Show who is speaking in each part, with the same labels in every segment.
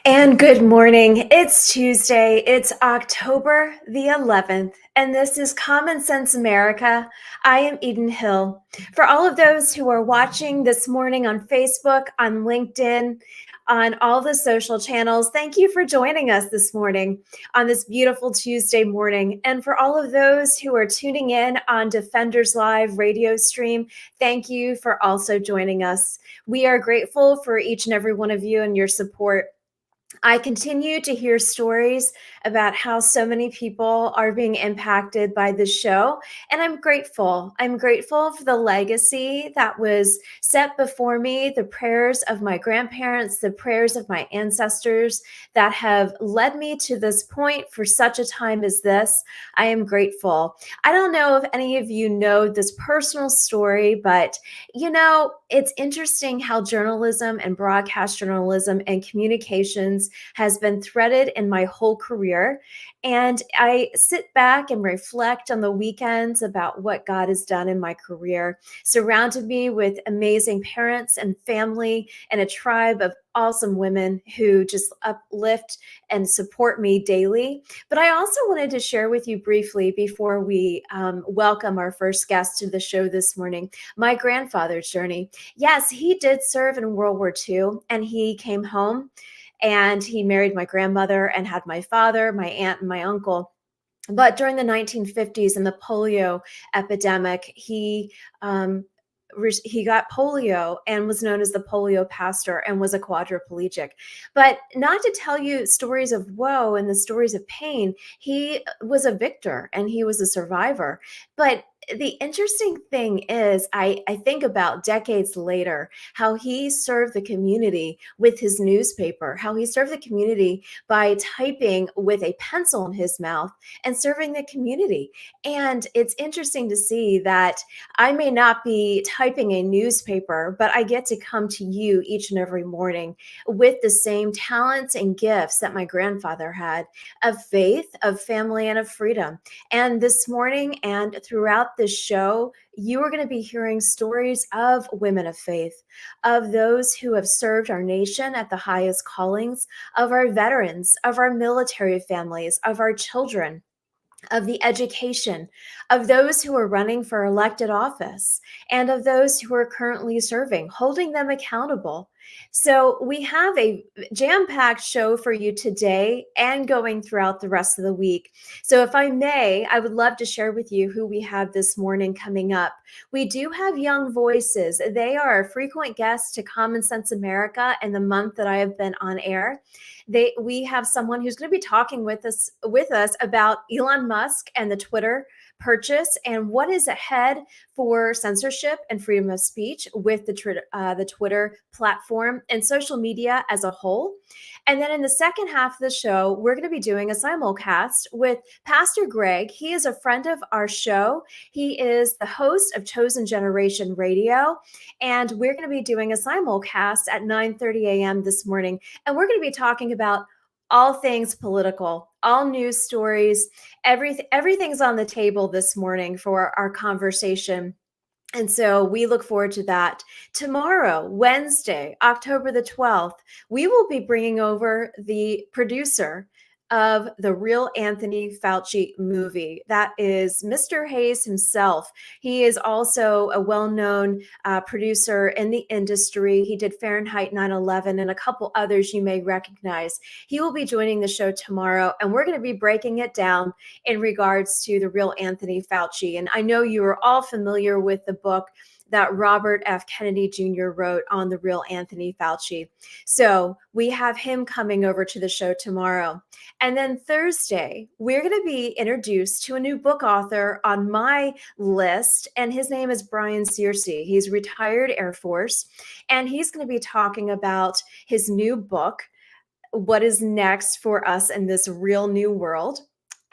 Speaker 1: And good morning. It's Tuesday. It's October the 11th, and this is Common Sense America. I am Eden Hill. For all of those who are watching this morning on Facebook, on LinkedIn, on all the social channels, thank you for joining us this morning on this beautiful Tuesday morning. And for all of those who are tuning in on Defenders Live radio stream, thank you for also joining us. We are grateful for each and every one of you and your support. I continue to hear stories about how so many people are being impacted by the show, and I'm grateful. I'm grateful for the legacy that was set before me, the prayers of my grandparents, the prayers of my ancestors that have led me to this point for such a time as this. I am grateful. I don't know if any of you know this personal story, but it's interesting how journalism and broadcast journalism and communications has been threaded in my whole career. And I sit back and reflect on the weekends about what God has done in my career, surrounded me with amazing parents and family and a tribe of awesome women who just uplift and support me daily. But I also wanted to share with you briefly before we welcome our first guest to the show this morning, my grandfather's journey. Yes, he did serve in World War II, and he came home and he married my grandmother and had my father, my aunt, and my uncle. But during the 1950s and the polio epidemic, he got polio and was known as the polio pastor and was a quadriplegic. But not to tell you stories of woe and the stories of pain, he was a victor and he was a survivor. But the interesting thing is, I think about decades later how he served the community with his newspaper, how he served the community by typing with a pencil in his mouth and serving the community. And it's interesting to see that I may not be typing a newspaper, but I get to come to you each and every morning with the same talents and gifts that my grandfather had of faith, of family, and of freedom. And this morning and throughout this show, you are going to be hearing stories of women of faith, of those who have served our nation at the highest callings, of our veterans, of our military families, of our children, of the education, of those who are running for elected office, and of those who are currently serving, holding them accountable. So we have a jam-packed show for you today and going throughout the rest of the week. So if I may, I would love to share with you who we have this morning coming up. We do have Young Voices. They are a frequent guest to Common Sense America in the month that I have been on air. We have someone who's going to be talking with us about Elon Musk and the Twitter purchase and what is ahead for censorship and freedom of speech with the Twitter platform and social media as a whole. And then in the second half of the show, we're going to be doing a simulcast with Pastor Greg. He is a friend of our show. He is the host of Chosen Generation Radio, and we're going to be doing a simulcast at 9:30 a.m. this morning. And we're going to be talking about all things political, all news stories, everything's on the table this morning for our conversation. And so we look forward to that. Tomorrow, Wednesday, October the 12th, we will be bringing over the producer of the Real Anthony Fauci movie. That is Mr. Hayes himself. He is also a well-known producer in the industry. He did Fahrenheit 9/11 and a couple others you may recognize. He will be joining the show tomorrow, and we're going to be breaking it down in regards to the Real Anthony Fauci. And I know you are all familiar with the book that Robert F. Kennedy Jr. wrote on the Real Anthony Fauci. So we have him coming over to the show tomorrow. And then Thursday, we're going to be introduced to a new book author on my list, and his name is Brian Searcy. He's retired Air Force, and he's going to be talking about his new book, What is Next for Us in This Real New World.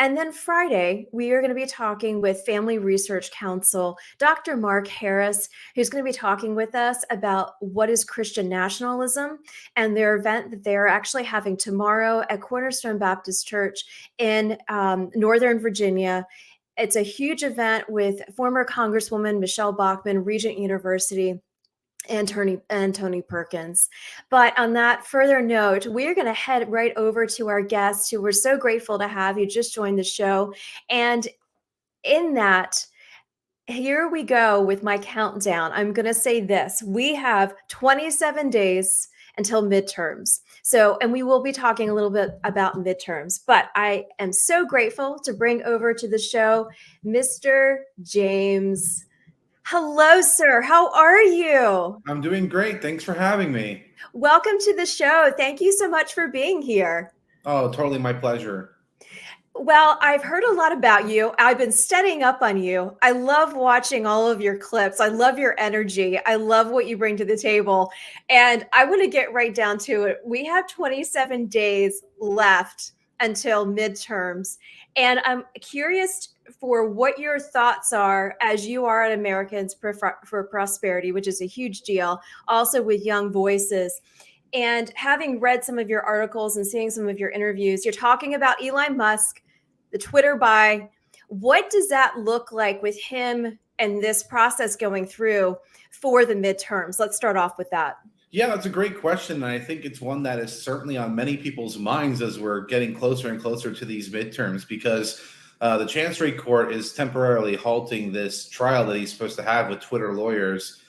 Speaker 1: And then Friday, we are going to be talking with Family Research Council, Dr. Mark Harris, who's going to be talking with us about what is Christian nationalism and their event that they're actually having tomorrow at Cornerstone Baptist Church in Northern Virginia. It's a huge event with former Congresswoman Michelle Bachmann, Regent University. and Tony Perkins. But on that further note, we're going to head right over to our guest, who we're so grateful to have. You just joined the show. And in that, here we go with my countdown. I'm going to say this. We have 27 days until midterms. So, and we will be talking a little bit about midterms, but I am so grateful to bring over to the show Mr. James. Hello, sir. How are you?
Speaker 2: I'm doing great. Thanks for having me.
Speaker 1: Welcome to the show. Thank you so much for being here.
Speaker 2: Oh, totally my pleasure.
Speaker 1: Well, I've heard a lot about you. I've been studying up on you. I love watching all of your clips. I love your energy. I love what you bring to the table. And I want to get right down to it. We have 27 days left until midterms. And I'm curious for what your thoughts are as you are at Americans for Prosperity, which is a huge deal, also with Young Voices. And having read some of your articles and seeing some of your interviews, you're talking about Elon Musk, the Twitter buy. What does that look like with him and this process going through for the midterms? Let's start off with that.
Speaker 2: Yeah, that's a great question. And I think it's one that is certainly on many people's minds as we're getting closer and closer to these midterms, because the Chancery Court is temporarily halting this trial that he's supposed to have with Twitter lawyers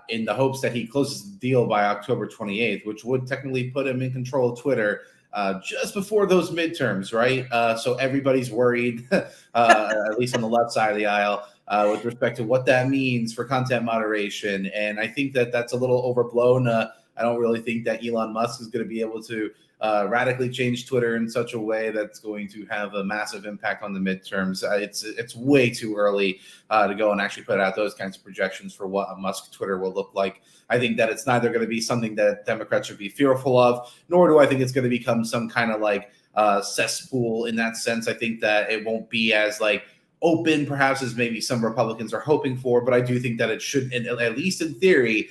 Speaker 2: in the hopes that he closes the deal by October 28th, which would technically put him in control of Twitter just before those midterms, right? So everybody's worried, at least on the left side of the aisle, with respect to what that means for content moderation. And I think that that's a little overblown. I don't really think that Elon Musk is going to be able to radically change Twitter in such a way that's going to have a massive impact on the midterms. It's way too early to go and actually put out those kinds of projections for what a Musk Twitter will look like. I think that it's neither going to be something that Democrats should be fearful of, nor do I think it's going to become some kind of like cesspool in that sense. I think that it won't be as like open perhaps as maybe some Republicans are hoping for, but I do think that it should, at least in theory,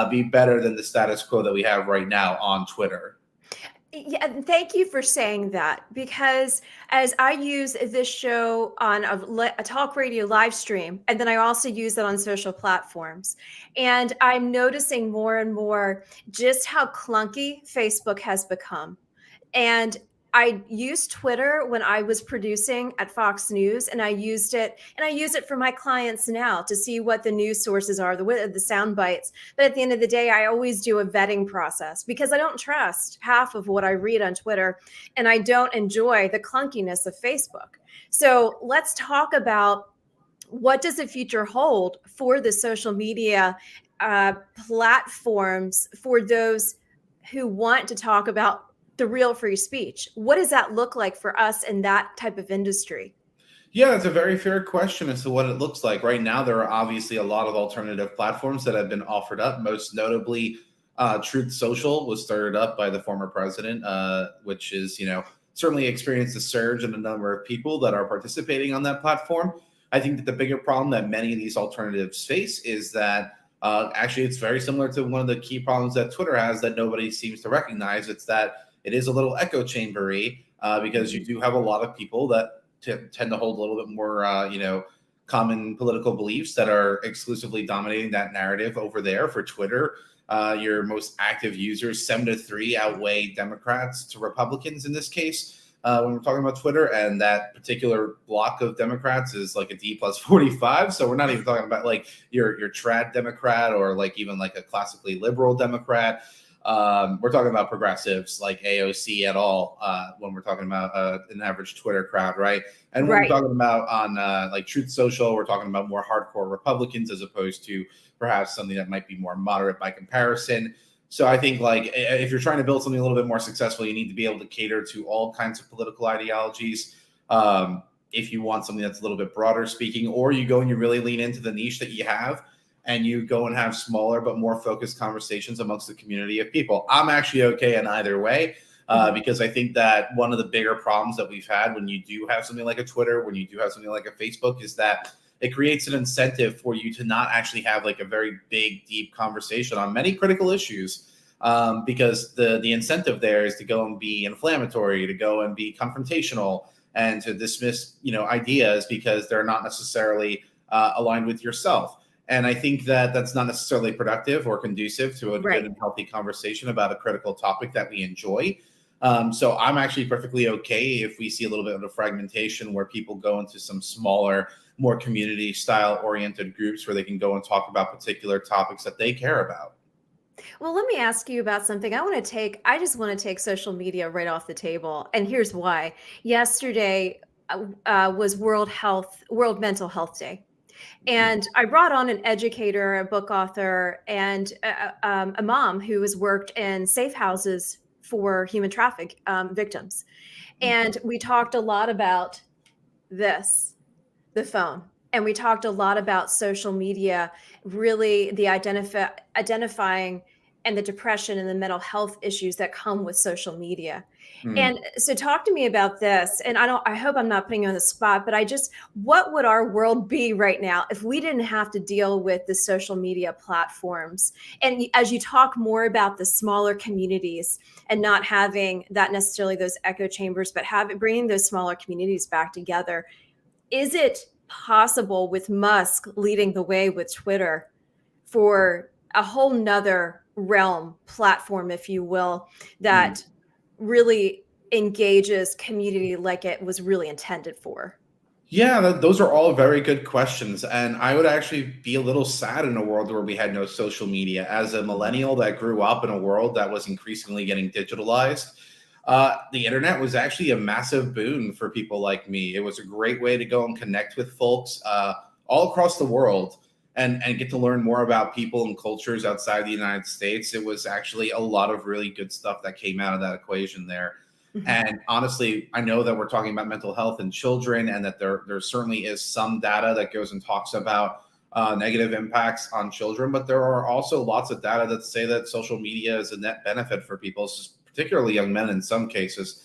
Speaker 2: be better than the status quo that we have right now on Twitter.
Speaker 1: Yeah, thank you for saying that, because as I use this show on a talk radio live stream, and then I also use it on social platforms, and I'm noticing more and more just how clunky Facebook has become. And I used Twitter when I was producing at Fox News, and I use it for my clients now to see what the news sources are, the sound bites. But at the end of the day, I always do a vetting process because I don't trust half of what I read on Twitter, and I don't enjoy the clunkiness of Facebook. So let's talk about what does the future hold for the social media platforms for those who want to talk about the real free speech. What does that look like for us in that type of industry?
Speaker 2: Yeah, it's a very fair question as to what it looks like. Right now, there are obviously a lot of alternative platforms that have been offered up. Most notably, Truth Social was started up by the former president, which is, certainly experienced a surge in the number of people that are participating on that platform. I think that the bigger problem that many of these alternatives face is that actually it's very similar to one of the key problems that Twitter has that nobody seems to recognize. It's that it is a little echo chambery because you do have a lot of people that tend to hold a little bit more, common political beliefs that are exclusively dominating that narrative over there. For Twitter, your most active users, 7-3, outweigh Democrats to Republicans in this case. When we're talking about Twitter, and that particular block of Democrats is like a D plus 45. So we're not even talking about like your trad Democrat or like even like a classically liberal Democrat. We're talking about progressives like AOC at all when we're talking about an average Twitter crowd, right? And when we're talking about on like Truth Social, we're talking about more hardcore Republicans as opposed to perhaps something that might be more moderate by comparison. So I think like if you're trying to build something a little bit more successful, you need to be able to cater to all kinds of political ideologies. If you want something that's a little bit broader speaking, or you go and you really lean into the niche that you have, and you go and have smaller but more focused conversations amongst the community of people. I'm actually okay in either way because I think that one of the bigger problems that we've had when you do have something like a Twitter, when you do have something like a Facebook, is that it creates an incentive for you to not actually have like a very big, deep conversation on many critical issues because the incentive there is to go and be inflammatory, to go and be confrontational, and to dismiss ideas because they're not necessarily aligned with yourself. And I think that that's not necessarily productive or conducive to a good
Speaker 1: Right.
Speaker 2: and healthy conversation about a critical topic that we enjoy. So I'm actually perfectly okay if we see a little bit of a fragmentation where people go into some smaller, more community style oriented groups where they can go and talk about particular topics that they care about.
Speaker 1: Well, let me ask you about something. I just want to take social media right off the table. And here's why. Yesterday was World Mental Health Day. And I brought on an educator, a book author, and a mom who has worked in safe houses for human traffic victims. And we talked a lot about this, the phone. And we talked a lot about social media, really the identifying and the depression and the mental health issues that come with social media.
Speaker 2: Mm.
Speaker 1: And so talk to me about this. And I hope I'm not putting you on the spot, but what would our world be right now if we didn't have to deal with the social media platforms? And as you talk more about the smaller communities and not having that necessarily those echo chambers, but bringing those smaller communities back together, is it possible with Musk leading the way with Twitter for a whole nother realm platform, if you will,
Speaker 2: Mm.
Speaker 1: that really engages community like it was really intended for?
Speaker 2: Yeah, those are all very good questions. And I would actually be a little sad in a world where we had no social media. As a millennial that grew up in a world that was increasingly getting digitalized, the internet was actually a massive boon for people like me. It was a great way to go and connect with folks all across the world and get to learn more about people and cultures outside the United States. It was actually a lot of really good stuff that came out of that equation there.
Speaker 1: Mhm.
Speaker 2: And honestly, I know that we're talking about mental health in children, and that there certainly is some data that goes and talks about negative impacts on children, but there are also lots of data that say that social media is a net benefit for people, particularly young men in some cases.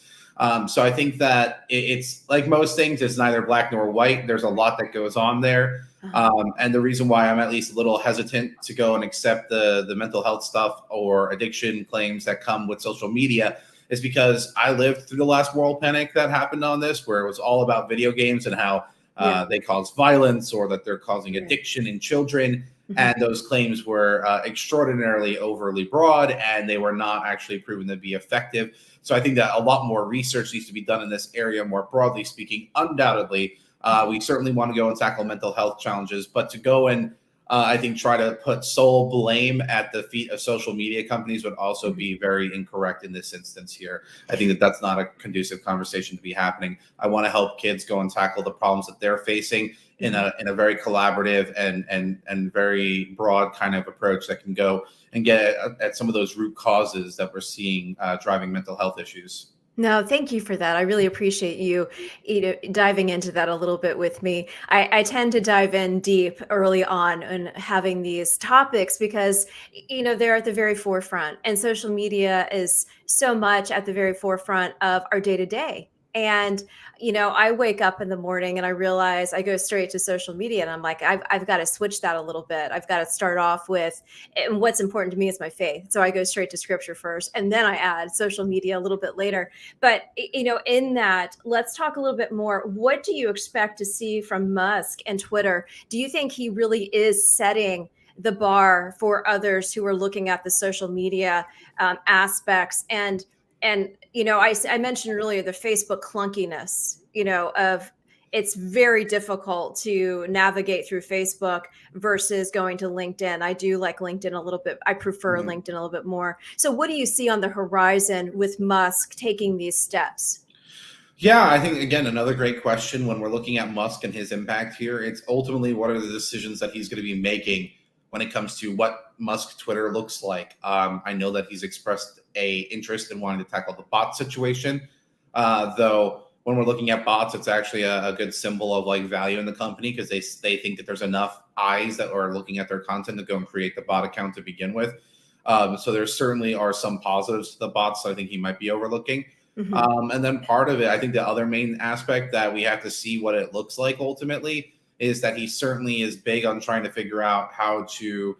Speaker 2: So I think that it's like most things, it's neither black nor white. There's a lot that goes on there.
Speaker 1: Uh-huh.
Speaker 2: And the reason why I'm at least a little hesitant to go and accept the mental health stuff or addiction claims that come with social media is because I lived through the last world panic that happened on this, where it was all about video games and how
Speaker 1: Yeah.
Speaker 2: they cause violence or that they're causing
Speaker 1: Right.
Speaker 2: addiction in children.
Speaker 1: Mhm.
Speaker 2: And those claims were extraordinarily overly broad, and they were not actually proven to be effective. So I think that a lot more research needs to be done in this area, more broadly speaking. Undoubtedly, we certainly want to go and tackle mental health challenges, but to go and I think try to put sole blame at the feet of social media companies would also
Speaker 1: Mhm.
Speaker 2: be very incorrect in this instance here. I think that that's not a conducive conversation to be happening. I want to help kids go and tackle the problems that they're facing in
Speaker 1: Mhm.
Speaker 2: a very collaborative and very broad kind of approach that can go and get at some of those root causes that we're seeing driving mental health issues.
Speaker 1: No, thank you for that. I really appreciate you diving into that a little bit with me. I tend to dive in deep early on and having these topics because, they're at the very forefront, and social media is so much at the very forefront of our day to day. And, I wake up in the morning and I realize I go straight to social media and I'm like, I've got to switch that a little bit. I've got to start off with, and what's important to me is my faith. So I go straight to scripture first, and then I add social media a little bit later. But in that, let's talk a little bit more. What do you expect to see from Musk and Twitter? Do you think he really is setting the bar for others who are looking at the social media aspects? And I mentioned earlier the Facebook clunkiness. Of it's very difficult to navigate through Facebook versus going to LinkedIn. I do like LinkedIn a little bit. I prefer
Speaker 2: Mhm.
Speaker 1: LinkedIn a little bit more. So what do you see on the horizon with Musk taking these steps?
Speaker 2: Yeah, I think again another great question when we're looking at Musk and his impact here. It's ultimately what are the decisions that he's going to be making when it comes to what Musk Twitter looks like. I know that he's expressed a interest in wanting to tackle the bot situation, though. When we're looking at bots, it's actually a good symbol of like value in the company because they think that there's enough eyes that are looking at their content to go and create the bot account to begin with. So there certainly are some positives to the bots. So I think he might be overlooking.
Speaker 1: Mhm.
Speaker 2: And then part of it, I think the other main aspect that we have to see what it looks like ultimately is that he certainly is big on trying to figure out how to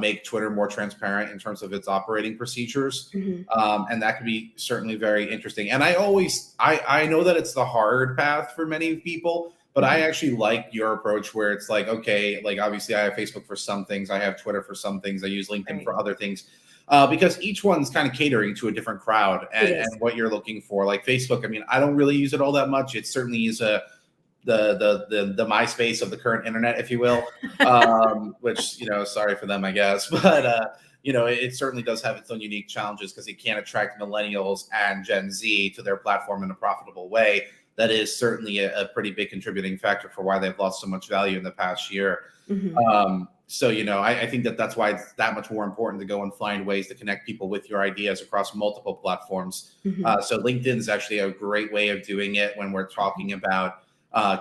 Speaker 2: make Twitter more transparent in terms of its operating procedures.
Speaker 1: Mhm.
Speaker 2: And that could be certainly very interesting. And I know that it's the hard path for many people, But I actually like your approach where it's like, okay, like obviously I have Facebook for some things, I have Twitter for some things, I use LinkedIn
Speaker 1: Right.
Speaker 2: for other things, because each one's kind of catering to a different crowd and what you're looking for. Like Facebook, I mean, I don't really use it all that much. It certainly is the MySpace of the current internet, if you will, which, you know, sorry for them, I guess, but you know, it certainly does have its own unique challenges because it can't attract millennials and Gen Z to their platform in a profitable way. That is certainly a pretty big contributing factor for why they've lost so much value in the past year. So, you know, I think that that's why it's that much more important to go and find ways to connect people with your ideas across multiple platforms. So LinkedIn is actually a great way of doing it when we're talking about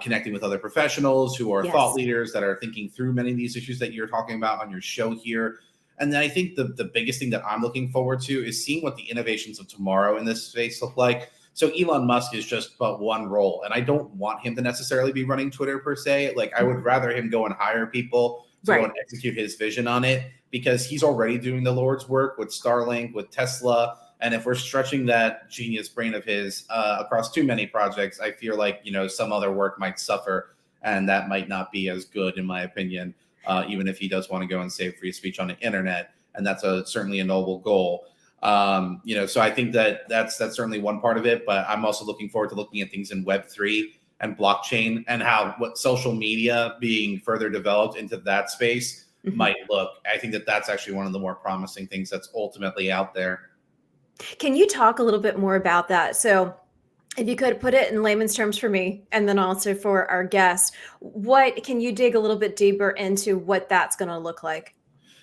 Speaker 2: connecting with other professionals who are thought leaders that are thinking through many of these issues that you're talking about on your show here. And then I think the biggest thing that I'm looking forward to is seeing what the innovations of tomorrow in this space look like. So Elon Musk is just but one role, and I don't want him to necessarily be running Twitter per se. Like I would rather him go and hire people to go and execute his vision on it, because he's already doing the Lord's work with Starlink, with Tesla. And if we're stretching that genius brain of his across too many projects, I feel like, you know, some other work might suffer, and that might not be as good, in my opinion, even if he does want to go and save free speech on the internet. And that's certainly a noble goal. You know, so I think that that's certainly one part of it, but I'm also looking forward to looking at things in Web3 and blockchain and how what social media being further developed into that space might look. I think that that's actually one of the more promising things that's ultimately out there.
Speaker 1: Can you talk a little bit more about that? So if you could put it in layman's terms for me, and then also for our guests, what can you dig a little bit deeper into what that's going to look like?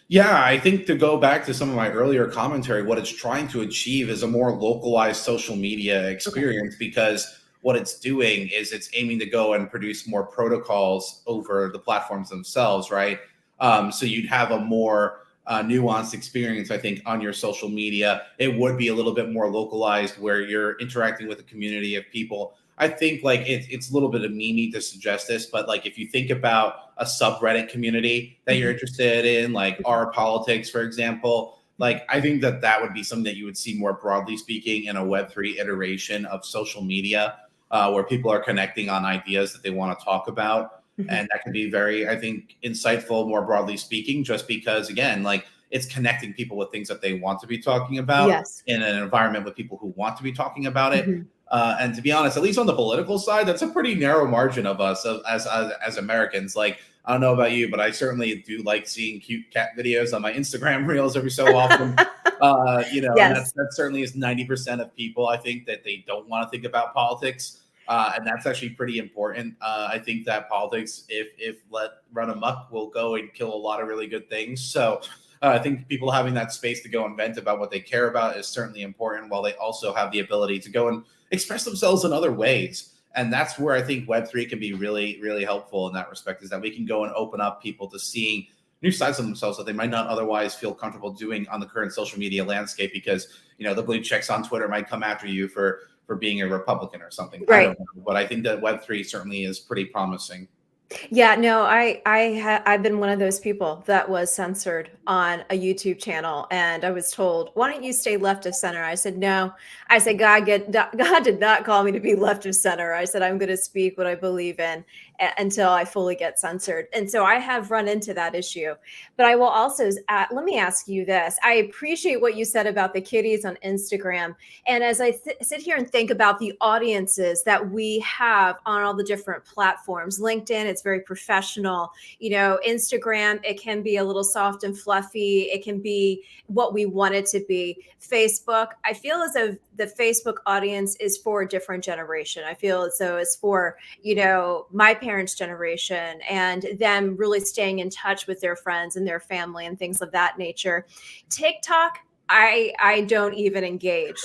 Speaker 2: Yeah, I think to go back to some of my earlier commentary, what it's trying to achieve is a more localized social media experience, because what it's doing is it's aiming to go and produce more protocols over the platforms themselves, right? So you'd have a more nuanced experience, I think, on your social media. It would be a little bit more localized where you're interacting with a community of people. I think like it's a little bit of memey to suggest this, but like if you think about a subreddit community that you're interested in, like our politics, for example, like I think that that would be something that you would see more broadly speaking in a Web3 iteration of social media, where people are connecting on ideas that they want to talk about. And that can be very, I think, insightful, more broadly speaking, just because, again, like it's connecting people with things that they want to be talking about in an environment with people who want to be talking about it. And to be honest, at least on the political side, that's a pretty narrow margin of us as Americans. Like, I don't know about you, but I certainly do like seeing cute cat videos on my Instagram reels every so often. You know, and that certainly is 90% of people. I think that they don't want to think about politics. And that's actually pretty important. I think that politics, if let run amok, will go and kill a lot of really good things. So I think people having that space to go and vent about what they care about is certainly important, while they also have the ability to go and express themselves in other ways. And that's where I think Web3 can be really, really helpful in that respect, is that we can go and open up people to seeing new sides of themselves that they might not otherwise feel comfortable doing on the current social media landscape, because, you know, the blue checks on Twitter might come after you for being a Republican or something. I don't know, but I think that Web3 certainly is pretty promising.
Speaker 1: Yeah, no, I've been one of those people that was censored on a YouTube channel, and I was told, "Why don't you stay left of center?" I said, "No." I said, God did not call me to be left of center." I said, "I'm going to speak what I believe in until I fully get censored." And so I have run into that issue. But I will also let me ask you this. I appreciate what you said about the kitties on Instagram, and as I sit here and think about the audiences that we have on all the different platforms, LinkedIn, it's very professional. You know, Instagram, it can be a little soft and fluffy. It can be what we want it to be. Facebook, I feel as though the Facebook audience is for a different generation. I feel as though it's for, you know, my parents' generation and them really staying in touch with their friends and their family and things of that nature. TikTok, I don't even engage.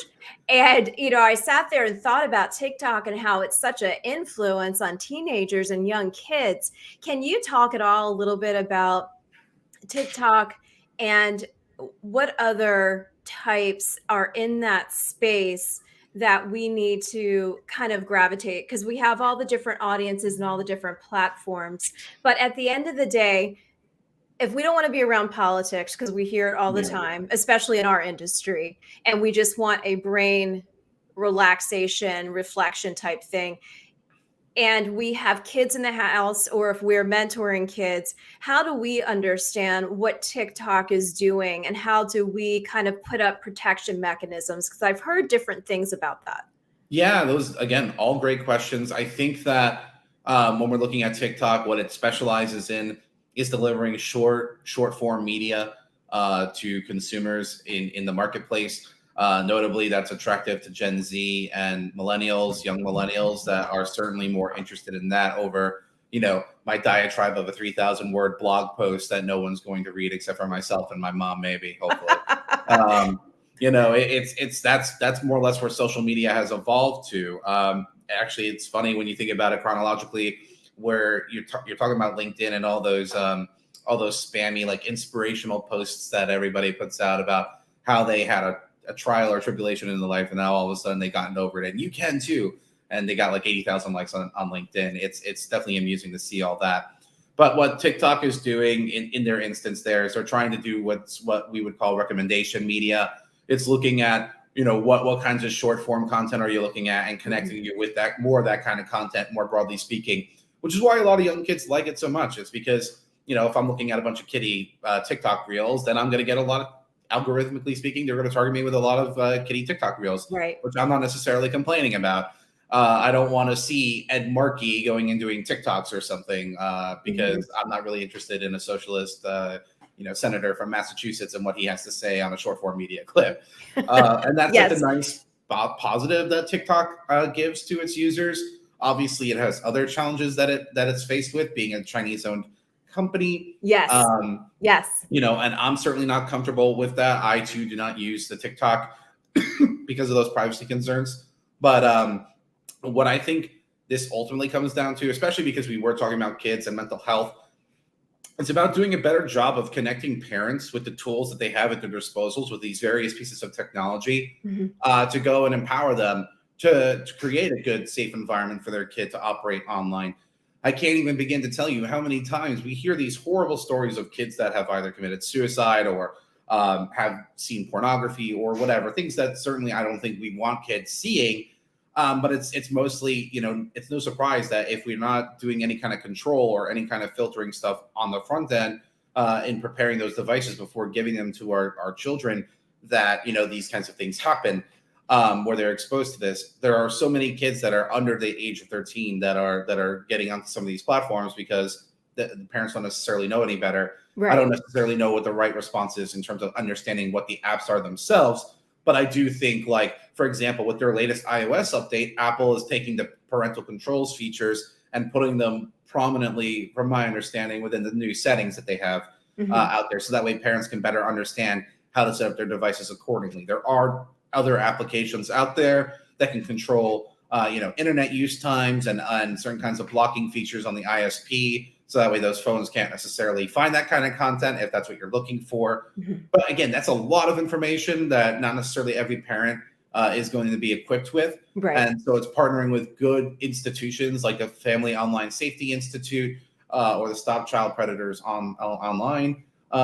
Speaker 1: And, you know, I sat there and thought about TikTok and how it's such an influence on teenagers and young kids. Can you talk at all a little bit about TikTok and what other types are in that space that we need to kind of gravitate? Because we have all the different audiences and all the different platforms. But at the end of the day, if we don't want to be around politics, because we hear it all the time, especially in our industry, and we just want a brain relaxation, reflection type thing, and we have kids in the house, or if we're mentoring kids, how do we understand what TikTok is doing, and how do we kind of put up protection mechanisms? Because I've heard different things about that.
Speaker 2: Yeah, those again, all great questions. I think that when we're looking at TikTok, what it specializes in is delivering short form media to consumers in the marketplace. Notably, that's attractive to Gen Z and millennials, young millennials that are certainly more interested in that over, my diatribe of a 3,000 word blog post that no one's going to read except for myself and my mom, maybe, hopefully. Um, that's more or less where social media has evolved to. Actually, it's funny when you think about it chronologically, where you're talking about LinkedIn and all those spammy, like, inspirational posts that everybody puts out about how they had a trial or tribulation in their life, and now all of a sudden they gotten over it, and you can too. And they got like 80,000 likes on LinkedIn. It's definitely amusing to see all that. But what TikTok is doing in their instance there is they're trying to do what we would call recommendation media. It's looking at, what kinds of short form content are you looking at, and connecting you with that, more of that kind of content, more broadly speaking, which is why a lot of young kids like it so much. It's because, if I'm looking at a bunch of kiddie TikTok reels, then I'm going to get a lot of, algorithmically speaking, they're going to target me with a lot of kiddie TikTok reels,
Speaker 1: Right.
Speaker 2: which I'm not necessarily complaining about. I don't want to see Ed Markey going and doing TikToks or something because I'm not really interested in a socialist, senator from Massachusetts and what he has to say on a short form media clip. And that's
Speaker 1: Yes.
Speaker 2: like the nice positive that TikTok gives to its users. Obviously, it has other challenges that it's faced with, being a Chinese-owned company.
Speaker 1: Yes. Yes.
Speaker 2: And I'm certainly not comfortable with that. I too do not use the TikTok because of those privacy concerns. But what I think this ultimately comes down to, especially because we were talking about kids and mental health, it's about doing a better job of connecting parents with the tools that they have at their disposals with these various pieces of technology to go and empower them to create a good, safe environment for their kid to operate online. I can't even begin to tell you how many times we hear these horrible stories of kids that have either committed suicide or have seen pornography or whatever, things that certainly I don't think we want kids seeing. But it's mostly, it's no surprise that if we're not doing any kind of control or any kind of filtering stuff on the front end in preparing those devices before giving them to our children, that, these kinds of things happen where they're exposed to this. There are so many kids that are under the age of 13 that are getting onto some of these platforms because the parents don't necessarily know any better.
Speaker 1: Right.
Speaker 2: I don't necessarily know what the right response is in terms of understanding what the apps are themselves. But I do think, like, for example, with their latest iOS update, Apple is taking the parental controls features and putting them prominently, from my understanding, within the new settings that they have out there. So that way parents can better understand how to set up their devices accordingly. There are other applications out there that can control, internet use times and certain kinds of blocking features on the ISP. So that way those phones can't necessarily find that kind of content if that's what you're looking for. But again, that's a lot of information that not necessarily every parent is going to be equipped with.
Speaker 1: Right.
Speaker 2: And so it's partnering with good institutions like the Family Online Safety Institute or the Stop Child Predators Online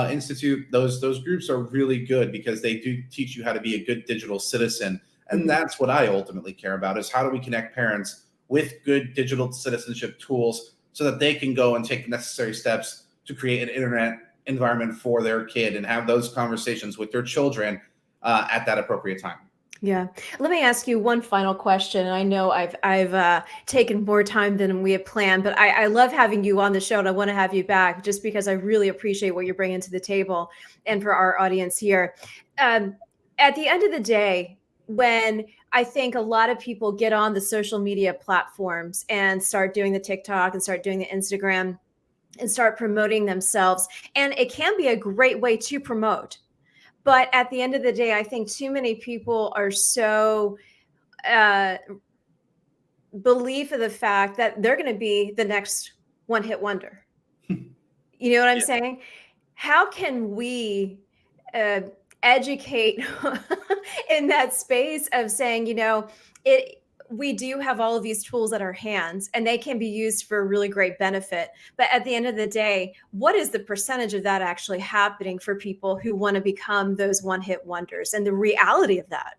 Speaker 2: Institute. Those groups are really good because they do teach you how to be a good digital citizen. And that's what I ultimately care about, is how do we connect parents with good digital citizenship tools so that they can go and take the necessary steps to create an internet environment for their kid and have those conversations with their children at that appropriate time.
Speaker 1: Yeah. Let me ask you one final question. I know I've taken more time than we had planned, but I love having you on the show, and I want to have you back just because I really appreciate what you're bringing to the table and for our audience here. At the end of the day, when I think a lot of people get on the social media platforms and start doing the TikTok and start doing the Instagram and start promoting themselves, and it can be a great way to promote. But at the end of the day, I think too many people are so belief of the fact that they're going to be the next one-hit wonder. You know what I'm saying? How can we educate in that space of saying, we do have all of these tools at our hands and they can be used for really great benefit. But at the end of the day, what is the percentage of that actually happening for people who want to become those one-hit wonders and the reality of that?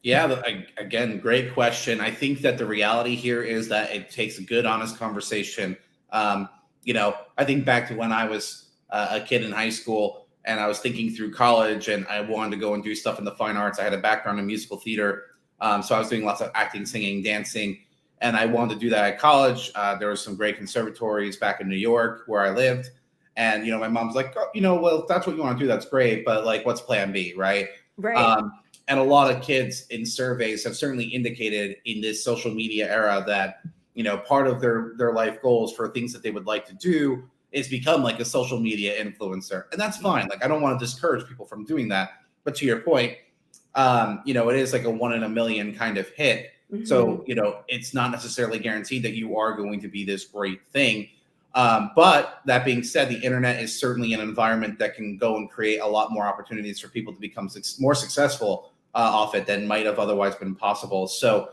Speaker 2: Yeah, again, great question. I think that the reality here is that it takes a good, honest conversation. Um, I think back to when I was a kid in high school and I was thinking through college and I wanted to go and do stuff in the fine arts. I had a background in musical theater. So I was doing lots of acting, singing, dancing, and I wanted to do that at college. There were some great conservatories back in New York where I lived. And, my mom's like, oh, well, if that's what you want to do, that's great. But like, what's plan B, right?
Speaker 1: Right.
Speaker 2: Um, and a lot of kids in surveys have certainly indicated in this social media era that, part of their life goals for things that they would like to do is become like a social media influencer. And that's fine. Like, I don't want to discourage people from doing that. But to your point, it is like a 1 in a million kind of hit. So, it's not necessarily guaranteed that you are going to be this great thing. But that being said, the internet is certainly an environment that can go and create a lot more opportunities for people to become more successful off it than might have otherwise been possible. So,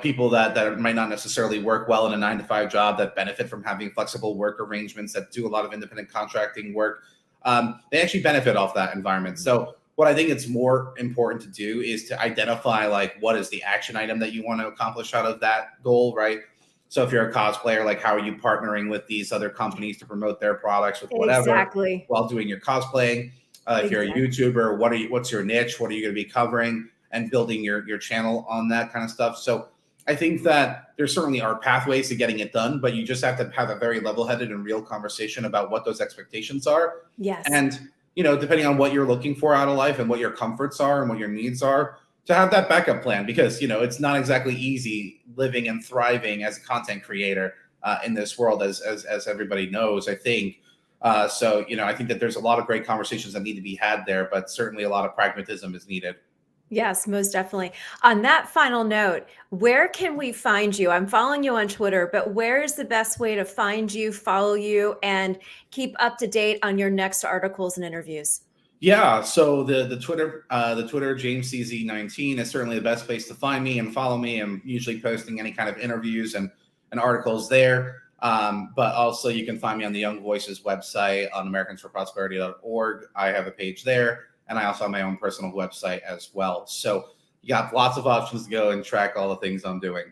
Speaker 2: people that might not necessarily work well in a 9-to-5 job, that benefit from having flexible work arrangements, that do a lot of independent contracting work, they actually benefit off that environment. So what I think it's more important to do is to identify like what is the action item that you want to accomplish out of that goal, right? So if you're a cosplayer, like how are you partnering with these other companies to promote their products with whatever
Speaker 1: Exactly.
Speaker 2: while doing your cosplaying? If you're a YouTuber, what's your niche? What are you going to be covering and building your channel on that kind of stuff? So I think that there certainly are pathways to getting it done, but you just have to have a very level-headed and real conversation about what those expectations are.
Speaker 1: Yes.
Speaker 2: And, depending on what you're looking for out of life and what your comforts are and what your needs are, to have that backup plan, because, it's not exactly easy living and thriving as a content creator in this world, as everybody knows, I think. So, I think that there's a lot of great conversations that need to be had there, but certainly a lot of pragmatism is needed.
Speaker 1: Yes, most definitely. On that final note, where can we find you? I'm following you on Twitter, but where is the best way to find you, follow you, and keep up to date on your next articles and interviews?
Speaker 2: Yeah, so the Twitter James CZ19 is certainly the best place to find me and follow me. I'm usually posting any kind of interviews and articles there. But also you can find me on the Young Voices website on americansforprosperity.org. I have a page there, and I also have my own personal website as well. So you got lots of options to go and track all the things I'm doing.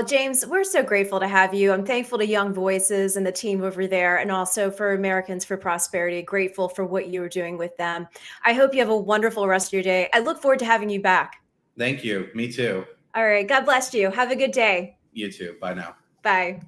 Speaker 1: James, we're so grateful to have you. I'm thankful to Young Voices and the team over there, and also for Americans for Prosperity. Grateful for what you are doing with them. I hope you have a wonderful rest of your day. I look forward to having you back.
Speaker 2: Thank you. Me too.
Speaker 1: All right. God bless you. Have a good day.
Speaker 2: You too. Bye now.
Speaker 1: Bye.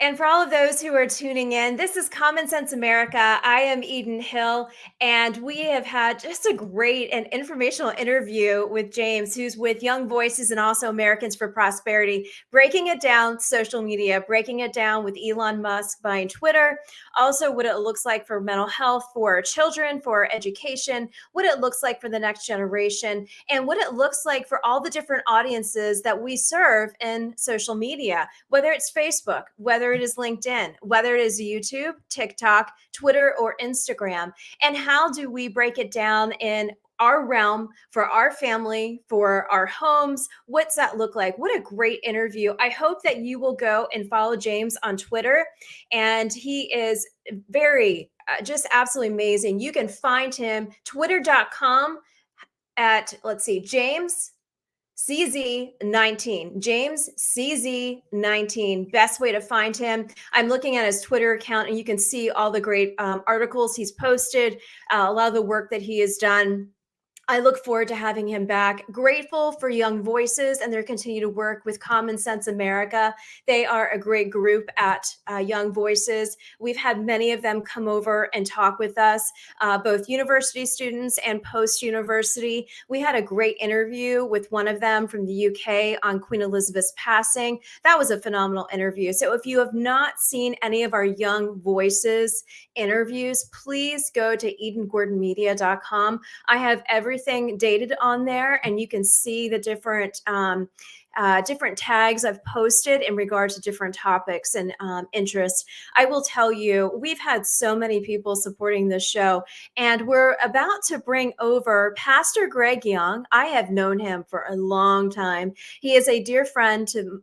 Speaker 1: And for all of those who are tuning in, this is Common Sense America. I am Eden Hill, and we have had just a great and informational interview with James, who's with Young Voices and also Americans for Prosperity, breaking it down, social media, breaking it down with Elon Musk buying Twitter, also what it looks like for mental health for children, for education, what it looks like for the next generation, and what it looks like for all the different audiences that we serve in social media, whether it's Facebook, whether it is LinkedIn, whether it is YouTube, TikTok, Twitter, or Instagram. And how do we break it down in our realm, for our family, for our homes? What's that look like? What a great interview. I hope that you will go and follow James on Twitter. And he is very, just absolutely amazing. You can find him twitter.com at, let's see, James CZ19, James CZ19, best way to find him. I'm looking at his Twitter account, and you can see all the great articles he's posted, a lot of the work that he has done. I look forward to having him back. Grateful for Young Voices and their continued work with Common Sense America. They are a great group at Young Voices. We've had many of them come over and talk with us, both university students and post-university. We had a great interview with one of them from the UK on Queen Elizabeth's passing. That was a phenomenal interview. So if you have not seen any of our Young Voices interviews, please go to edengordonmedia.com. I have everything dated on there, and you can see the different different tags I've posted in regard to different topics and interests. I will tell you, we've had so many people supporting this show, and we're about to bring over Pastor Greg Young. I have known him for a long time. He is a dear friend to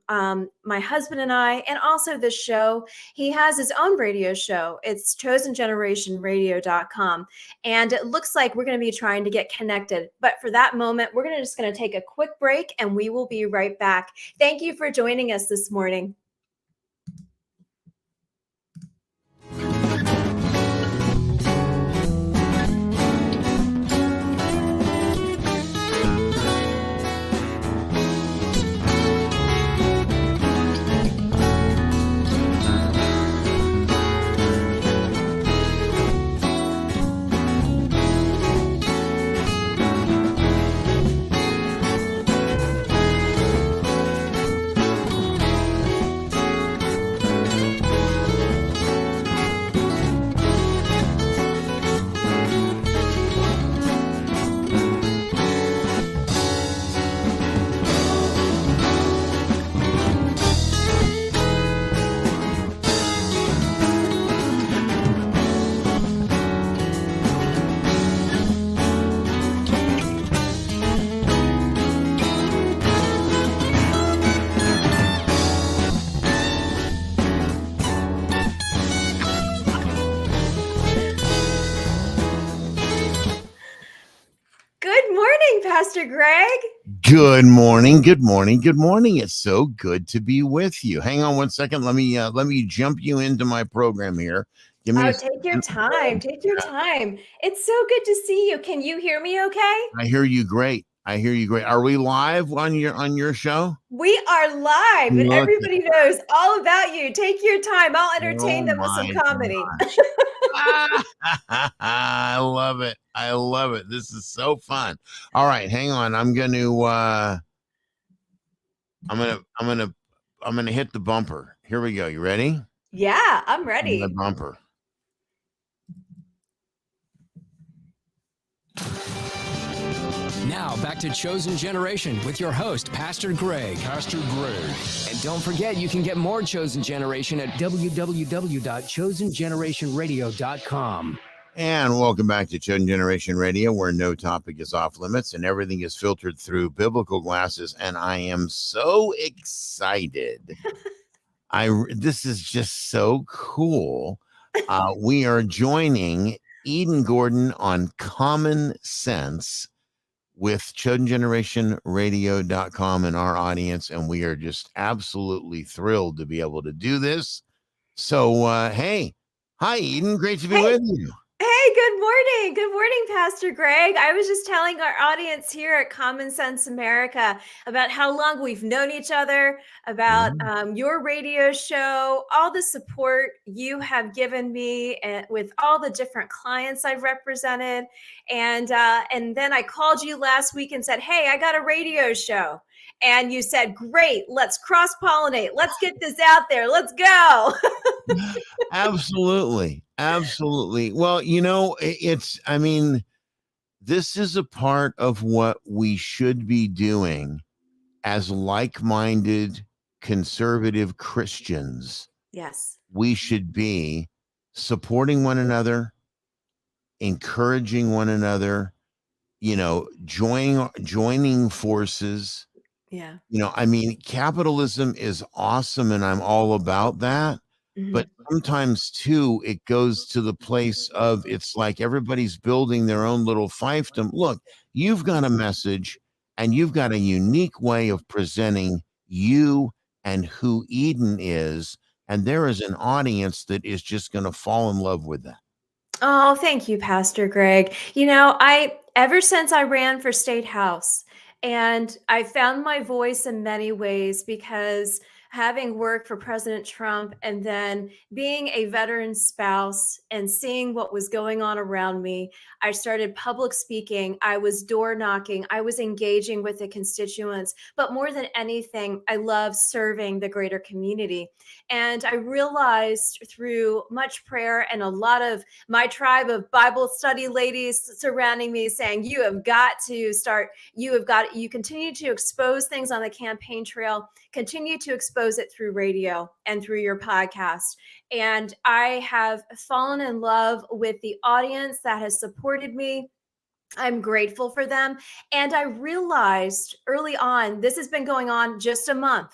Speaker 1: my husband and I, and also this show. He has his own radio show. It's chosengenerationradio.com. And it looks like we're going to be trying to get connected. But for that moment, we're just going to take a quick break, and we will be right back. Thank you for joining us this morning. Pastor Greg.
Speaker 3: Good morning. Good morning. Good morning. It's so good to be with you. Hang on one second. Let me jump you into my program here.
Speaker 1: Give me take your time. Take your time. It's so good to see you. Can you hear me okay?
Speaker 3: I hear you great. Are we live on your show?
Speaker 1: We are live, and everybody knows all about you. Take your time. I'll entertain them with some comedy.
Speaker 3: I love it. I love it. This is so fun. All right, hang on. I'm gonna hit the bumper. Here we go. You ready?
Speaker 1: Yeah, I'm ready.
Speaker 3: The bumper.
Speaker 4: Now, back to Chosen Generation with your host, Pastor Greg. And don't forget, you can get more Chosen Generation at www.chosengenerationradio.com.
Speaker 3: And welcome back to Chosen Generation Radio, where no topic is off limits and everything is filtered through biblical glasses. And I am so excited. This is just so cool. We are joining Eden Gordon on Common Sense with chosengenerationradio.com and our audience, and we are just absolutely thrilled to be able to do this. So, hey, hi, Eden. Great to be with you.
Speaker 1: Hey, good morning. Good morning, Pastor Greg. I was just telling our audience here at Common Sense America about how long we've known each other, about your radio show, all the support you have given me with all the different clients I've represented. And then I called you last week and said, hey, I got a radio show. And you said, great, let's cross-pollinate. Let's get this out there. Let's go.
Speaker 3: Absolutely. Well, this is a part of what we should be doing as like-minded conservative Christians.
Speaker 1: Yes.
Speaker 3: We should be supporting one another, encouraging one another, joining forces.
Speaker 1: Yeah.
Speaker 3: Capitalism is awesome and I'm all about that. Mm-hmm. But sometimes too, it goes to the place of it's like everybody's building their own little fiefdom. Look, you've got a message and you've got a unique way of presenting you and who Eden is. And there is an audience that is just going to fall in love with that.
Speaker 1: Oh, thank you, Pastor Greg. Ever since I ran for state house, and I found my voice in many ways because having worked for President Trump and then being a veteran spouse and seeing what was going on around me, I started public speaking. I was door knocking. I was engaging with the constituents. But more than anything, I love serving the greater community. And I realized through much prayer and a lot of my tribe of Bible study ladies surrounding me saying, you have got to start, you continue to expose things on the campaign trail, continue to expose it through radio and through your podcast. And I have fallen in love with the audience that has supported me. I'm grateful for them. And I realized early on, this has been going on just a month,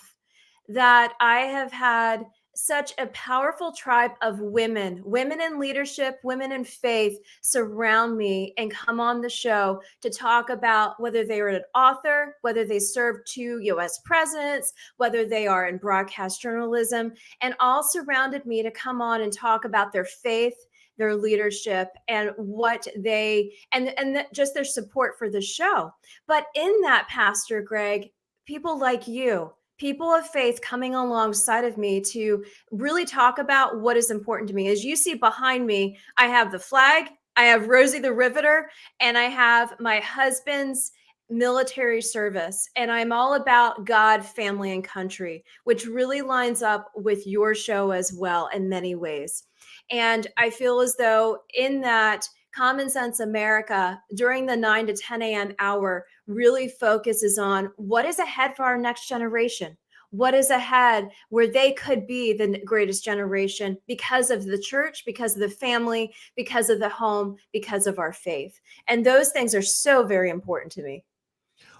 Speaker 1: that I have had such a powerful tribe of women in leadership, women in faith surround me and come on the show to talk about whether they are an author, whether they served 2 US presidents, whether they are in broadcast journalism, and all surrounded me to come on and talk about their faith, their leadership, and what they and just their support for the show. But in that, Pastor Greg, people like you, people of faith coming alongside of me to really talk about what is important to me. As you see behind me, I have the flag, I have Rosie the Riveter, and I have my husband's military service. And I'm all about God, family, and country, which really lines up with your show as well in many ways. And I feel as though in that, Common Sense America during the 9 to 10 a.m. hour really focuses on what is ahead for our next generation. What is ahead where they could be the greatest generation because of the church, because of the family, because of the home, because of our faith. And those things are so very important to me.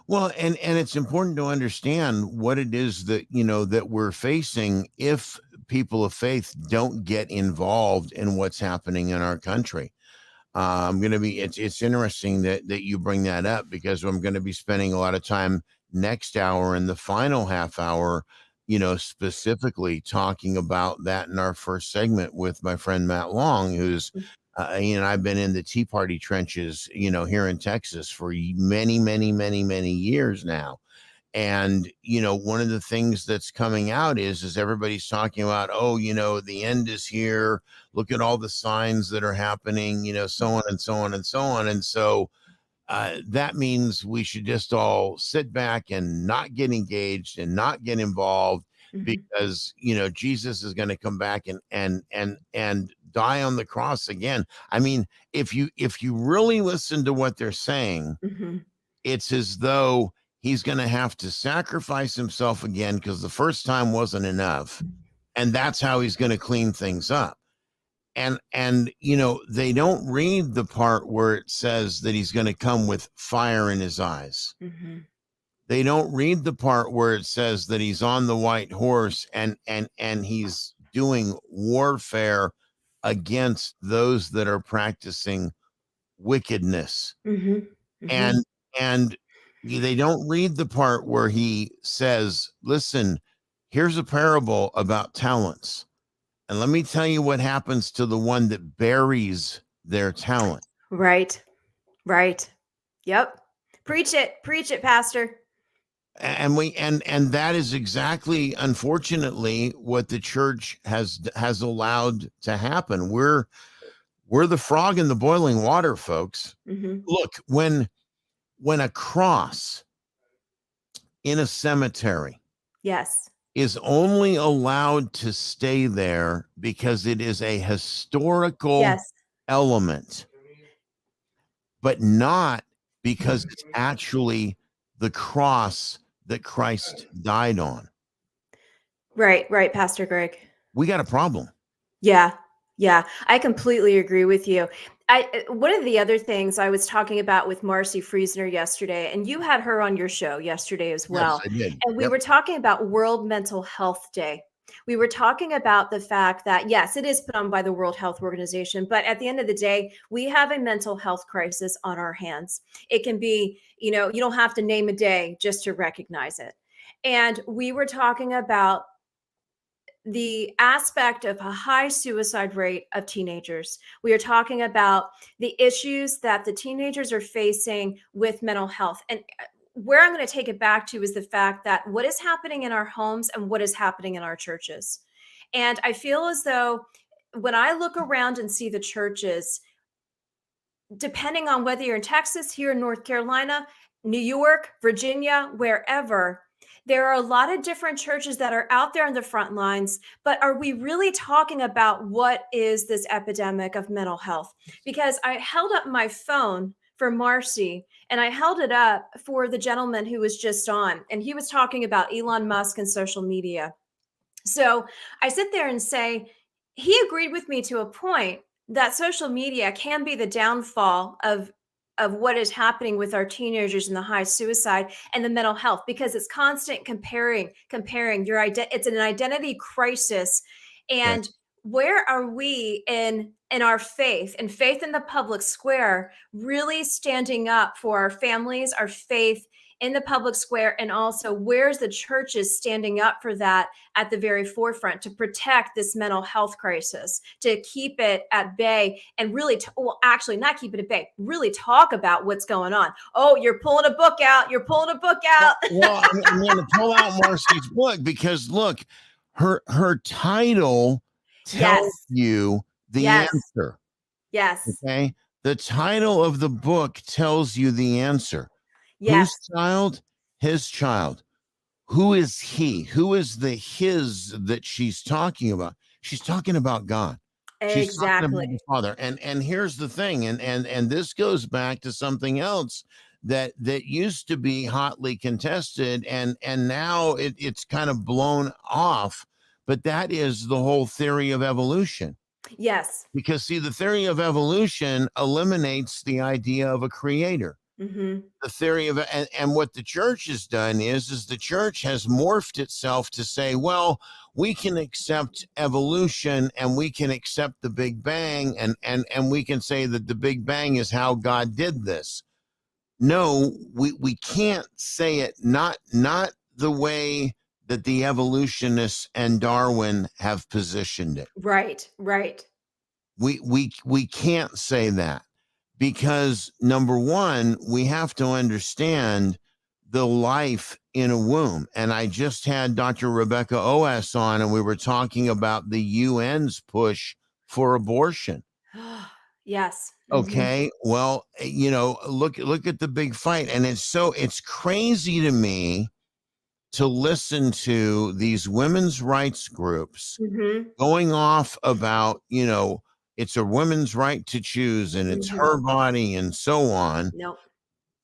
Speaker 3: Well, and it's important to understand what it is that, that we're facing if people of faith don't get involved in what's happening in our country. It's interesting that you bring that up, because I'm going to be spending a lot of time next hour in the final half hour, specifically talking about that in our first segment with my friend Matt Long, who's, I've been in the Tea Party trenches, here in Texas for many, many, many, many years now. And, one of the things that's coming out is everybody's talking about, oh, the end is here. Look at all the signs that are happening, so on and so on and so on. And so that means we should just all sit back and not get engaged and not get involved, because, Jesus is going to come back and die on the cross again. I mean, if you really listen to what they're saying, it's as though he's going to have to sacrifice himself again, because the first time wasn't enough. And that's how he's going to clean things up. And they don't read the part where it says that he's going to come with fire in his eyes. They don't read the part where it says that he's on the white horse and he's doing warfare against those that are practicing wickedness. And they don't read the part where he says, listen, here's a parable about talents. And let me tell you what happens to the one that buries their talent.
Speaker 1: Right. Yep. Preach it, Pastor.
Speaker 3: And that is exactly, unfortunately, what the church has allowed to happen. We're the frog in the boiling water, folks. Look, when a cross in a cemetery,
Speaker 1: yes,
Speaker 3: is only allowed to stay there because it is a historical element, but not because it's actually the cross that Christ died on.
Speaker 1: Right, Pastor Greg.
Speaker 3: We got a problem.
Speaker 1: Yeah, I completely agree with you. One of the other things I was talking about with Marcy Friesner yesterday, and you had her on your show yesterday as well.
Speaker 3: Yes, I did.
Speaker 1: And we were talking about World Mental Health Day. We were talking about the fact that, yes, it is put on by the World Health Organization, but at the end of the day, we have a mental health crisis on our hands. It can be, you don't have to name a day just to recognize it. And we were talking about the aspect of a high suicide rate of teenagers. We are talking about the issues that the teenagers are facing with mental health. And where I'm going to take it back to is the fact that what is happening in our homes and what is happening in our churches. And I feel as though when I look around and see the churches, depending on whether you're in Texas, here in North Carolina, New York, Virginia, wherever, there are a lot of different churches that are out there on the front lines. But are we really talking about what is this epidemic of mental health? Because I held up my phone for Marcy and I held it up for the gentleman who was just on, and he was talking about Elon Musk and social media. So I sit there and say, he agreed with me to a point that social media can be the downfall of what is happening with our teenagers and the high suicide and the mental health, because it's constant comparing your it's an identity crisis. And
Speaker 3: Yes.
Speaker 1: where are we in our faith and faith in the public square, really standing up for our families, our faith in the public square, and also where's the churches standing up for that at the very forefront to protect this mental health crisis, to keep it at bay, and really, well, actually not keep it at bay, really talk about what's going on. Oh, you're pulling a book out. You're pulling a book out.
Speaker 3: Well, I'm going to pull out Marcy's book because look, her title tells
Speaker 1: Yes.
Speaker 3: you the
Speaker 1: Yes.
Speaker 3: answer.
Speaker 1: Yes.
Speaker 3: Okay. The title of the book tells you the answer.
Speaker 1: Yes.
Speaker 3: Whose child? His child. Who is he? Who is the his that she's talking about? She's talking about God. She's talking about the
Speaker 1: Exactly.
Speaker 3: Father. And here's the thing, and this goes back to something else that used to be hotly contested, and now it's kind of blown off. But that is the whole theory of evolution.
Speaker 1: Yes.
Speaker 3: Because see, the theory of evolution eliminates the idea of a creator.
Speaker 1: Mm-hmm.
Speaker 3: The theory of and what the church has done is the church has morphed itself to say, well, we can accept evolution and we can accept the Big Bang, and we can say that the Big Bang is how God did this. No, we can't say it, not the way that the evolutionists and Darwin have positioned it.
Speaker 1: Right. Right.
Speaker 3: We can't say that, because number one, we have to understand the life in a womb. And I just had Dr. Rebecca O.S. on, and we were talking about the UN's push for abortion.
Speaker 1: Yes.
Speaker 3: Okay. Well, look at the big fight. And it's crazy to me to listen to these women's rights groups
Speaker 1: Mm-hmm.
Speaker 3: going off about, it's a woman's right to choose and it's
Speaker 1: Mm-hmm.
Speaker 3: her body and so on,
Speaker 1: Nope.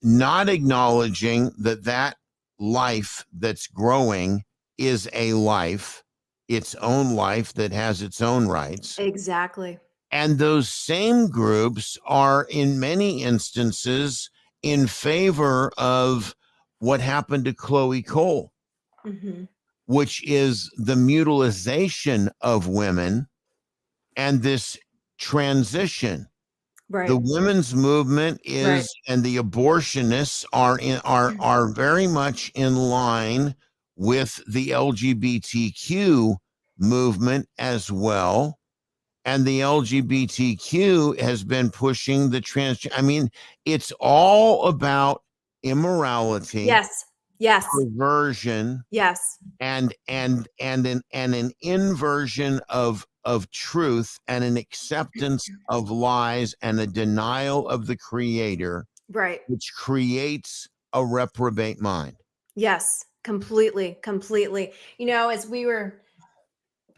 Speaker 3: not acknowledging that life that's growing is a life, its own life that has its own rights.
Speaker 1: Exactly.
Speaker 3: And those same groups are in many instances in favor of what happened to Chloe Cole,
Speaker 1: Mm-hmm.
Speaker 3: which is the mutilization of women and this transition.
Speaker 1: Right.
Speaker 3: The women's movement is,
Speaker 1: Right.
Speaker 3: and the abortionists are very much in line with the LGBTQ movement as well. And the LGBTQ has been pushing the trans. I mean, it's all about immorality,
Speaker 1: Yes. Yes.
Speaker 3: perversion,
Speaker 1: Yes.
Speaker 3: and an inversion of truth, and an acceptance of lies, and a denial of the creator,
Speaker 1: Right.
Speaker 3: which creates a reprobate mind.
Speaker 1: Yes. Completely. Completely. As we were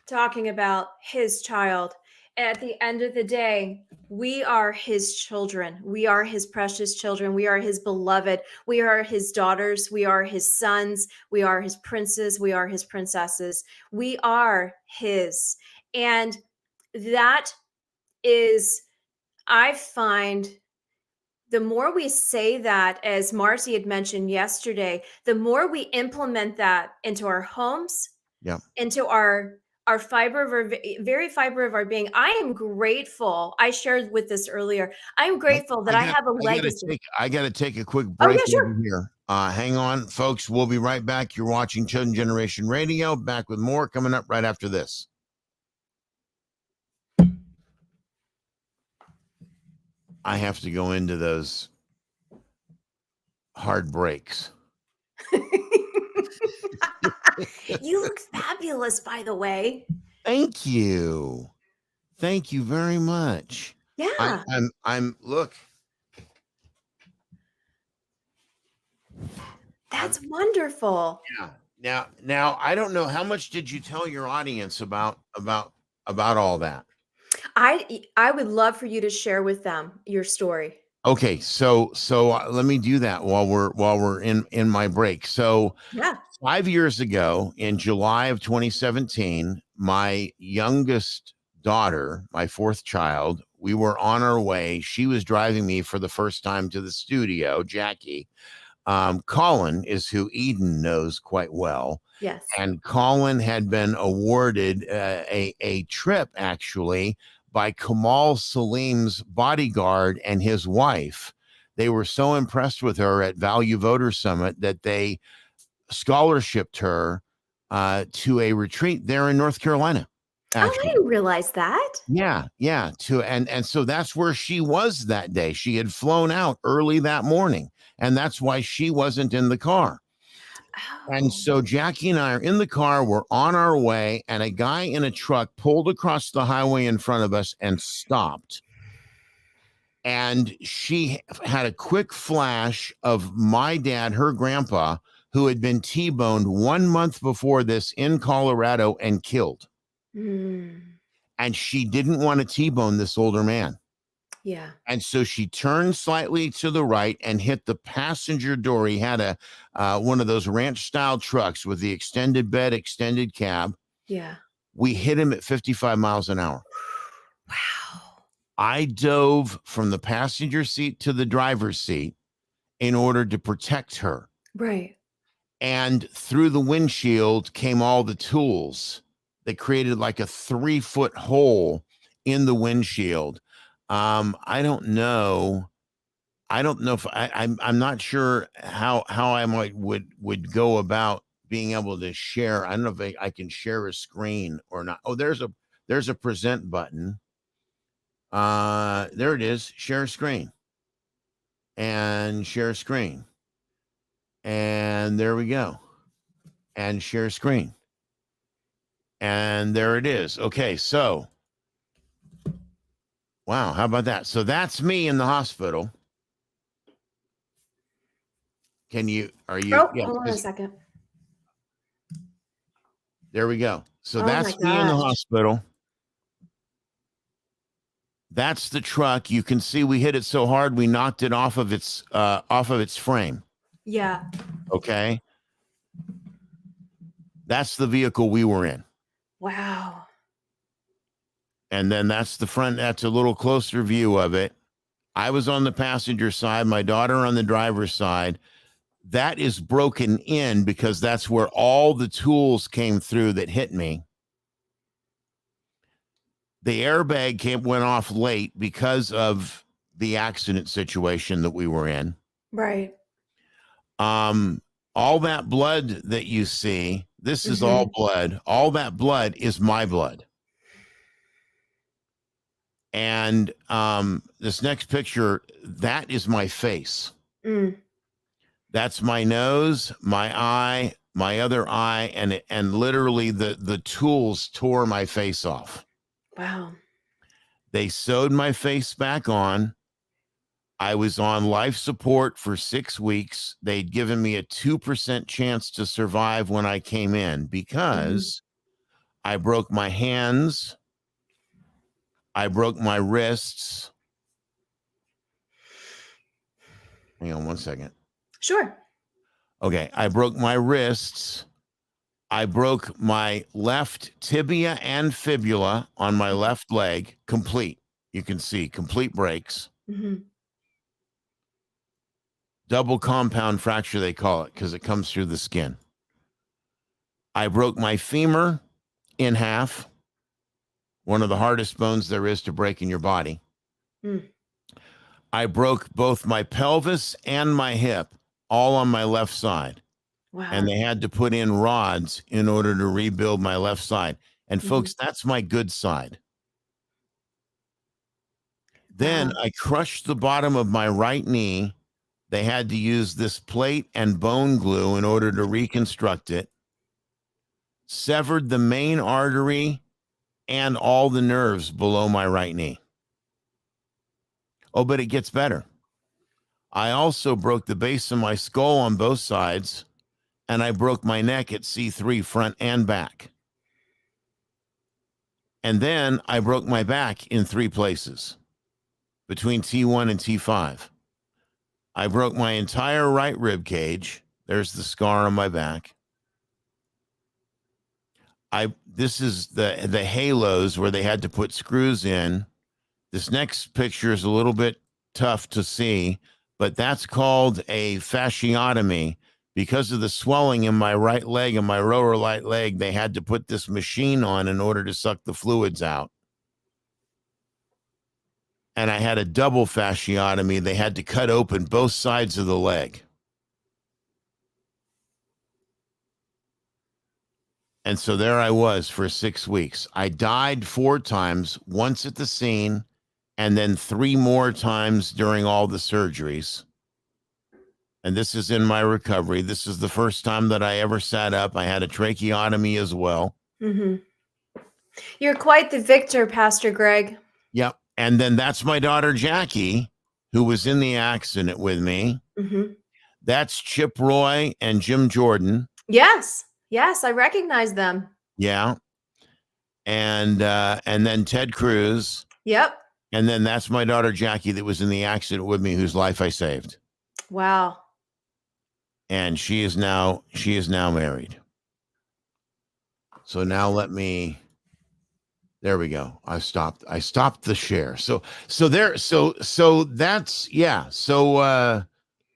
Speaker 1: talking about his child, at the end of the day, we are his children. We are his precious children. We are his beloved. We are his daughters. We are his sons. We are his princes. We are his princesses. We are his. And that is, I find, the more we say that, as Marcy had mentioned yesterday, the more we implement that into our homes,
Speaker 3: Yeah.
Speaker 1: into our fiber of our very fiber of our being. I am grateful. I shared with this earlier. I'm grateful that I have a legacy.
Speaker 3: I got to take a quick
Speaker 1: Oh
Speaker 3: break
Speaker 1: yeah, sure.
Speaker 3: over here. Hang on, folks. We'll be right back. You're watching Chosen Generation Radio. Back with more coming up right after this. I have to go into those hard breaks.
Speaker 1: You look fabulous, by the way.
Speaker 3: Thank you. Thank you very much.
Speaker 1: Yeah.
Speaker 3: I'm look.
Speaker 1: That's wonderful.
Speaker 3: Yeah. Now I don't know, how much did you tell your audience about all that?
Speaker 1: I would love for you to share with them your story.
Speaker 3: Okay, so let me do that while we're in my break. So
Speaker 1: Yeah.
Speaker 3: 5 years ago, in July of 2017, my youngest daughter, my fourth child, we were on our way. She was driving me for the first time to the studio, Jackie. Colin is who Eden knows quite well.
Speaker 1: Yes.
Speaker 3: And Colin had been awarded a trip, actually, by Kamal Salim's bodyguard and his wife. They were so impressed with her at Value Voter Summit that they scholarshiped her to a retreat there in North Carolina.
Speaker 1: Actually. Oh, I didn't realize that.
Speaker 3: Yeah. And so that's where she was that day. She had flown out early that morning, and that's why she wasn't in the car.
Speaker 1: Oh.
Speaker 3: And so Jackie and I are in the car, we're on our way, and a guy in a truck pulled across the highway in front of us and stopped. And she had a quick flash of my dad, her grandpa, who had been T-boned 1 month before this in Colorado and killed. And she didn't want to T-bone this older man.
Speaker 1: Yeah.
Speaker 3: And so she turned slightly to the right and hit the passenger door. He had a one of those ranch style trucks with the extended bed, extended cab.
Speaker 1: Yeah.
Speaker 3: We hit him at 55 miles an hour.
Speaker 1: Wow.
Speaker 3: I dove from the passenger seat to the driver's seat in order to protect her.
Speaker 1: Right.
Speaker 3: And through the windshield came all the tools that created like a 3-foot hole in the windshield. I don't know if I'm not sure how I would go about being able to share. I don't know if I can share a screen or not. Oh, there's a present button. There it is. Share screen. And share screen. And there we go. And share screen. And there it is. Okay, so wow, how about that? So that's me in the hospital. Are you?
Speaker 1: Oh, yeah, hold on a second.
Speaker 3: There we go. So that's me in the hospital. That's the truck. You can see we hit it so hard we knocked it off of its frame.
Speaker 1: Yeah.
Speaker 3: Okay. That's the vehicle we were in.
Speaker 1: Wow.
Speaker 3: And then that's the front. That's a little closer view of it. I was on the passenger side, my daughter on the driver's side. That is broken in because that's where all the tools came through that hit me. The airbag went off late because of the accident situation that we were in.
Speaker 1: Right.
Speaker 3: All that blood that you see, this is all blood. All that blood is my blood. And this next picture, that is my face. That's my nose, my eye, my other eye, and literally the tools tore my face off.
Speaker 1: Wow.
Speaker 3: They sewed my face back on. I was on life support for 6 weeks. They'd given me a 2% chance to survive when I came in because I broke my hands. I broke my wrists. Hang on 1 second.
Speaker 1: Sure.
Speaker 3: Okay. I broke my wrists. I broke my left tibia and fibula on my left leg. Complete. You can see complete breaks. Double compound fracture, they call it, because it comes through the skin. I broke my femur in half. One of the hardest bones there is to break in your body. I broke both my pelvis and my hip, all on my left side.
Speaker 1: Wow.
Speaker 3: And they had to put in rods in order to rebuild my left side. And folks, that's my good side. Then I crushed the bottom of my right knee. They had to use this plate and bone glue in order to reconstruct it. Severed the main artery and all the nerves below my right knee. Oh, but it gets better. I also broke the base of my skull on both sides, and I broke my neck at C3 front and back. And then I broke my back in 3 places between T1 and T5. I broke my entire right rib cage. There's the scar on my back. This is the halos where they had to put screws in. This next picture is a little bit tough to see, but that's called a fasciotomy. Because of the swelling in my right leg and my lower right leg, they had to put this machine on in order to suck the fluids out. And I had a double fasciotomy. They had to cut open both sides of the leg. And so there I was for 6 weeks. I died 4 times, once at the scene, and then 3 more times during all the surgeries. And this is in my recovery. This is the first time that I ever sat up. I had a tracheotomy as well.
Speaker 1: Mm-hmm. You're quite the victor, Pastor Greg.
Speaker 3: Yep. And then that's my daughter, Jackie, who was in the accident with me.
Speaker 1: Mm-hmm.
Speaker 3: That's Chip Roy and Jim Jordan.
Speaker 1: Yes. Yes, I recognize them.
Speaker 3: Yeah. And then Ted Cruz.
Speaker 1: Yep.
Speaker 3: And then that's my daughter, Jackie, that was in the accident with me, whose life I saved.
Speaker 1: Wow.
Speaker 3: And she is now married. So now there we go. I stopped the share. So that's, yeah. So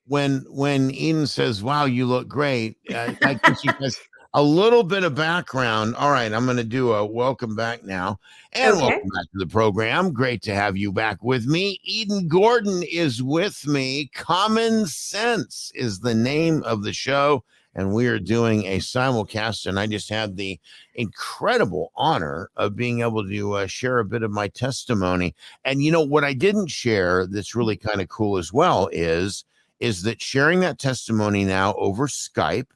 Speaker 3: when Eden says, wow, you look great, I think she has a little bit of background. All right, I'm going to do a welcome back now. And
Speaker 1: Okay.
Speaker 3: Welcome back to the program. Great to have you back with me. Eden Gordon is with me. Common Sense is the name of the show, and we are doing a simulcast, and I just had the incredible honor of being able to share a bit of my testimony. And you know what I didn't share that's really kind of cool as well is that sharing that testimony now over Skype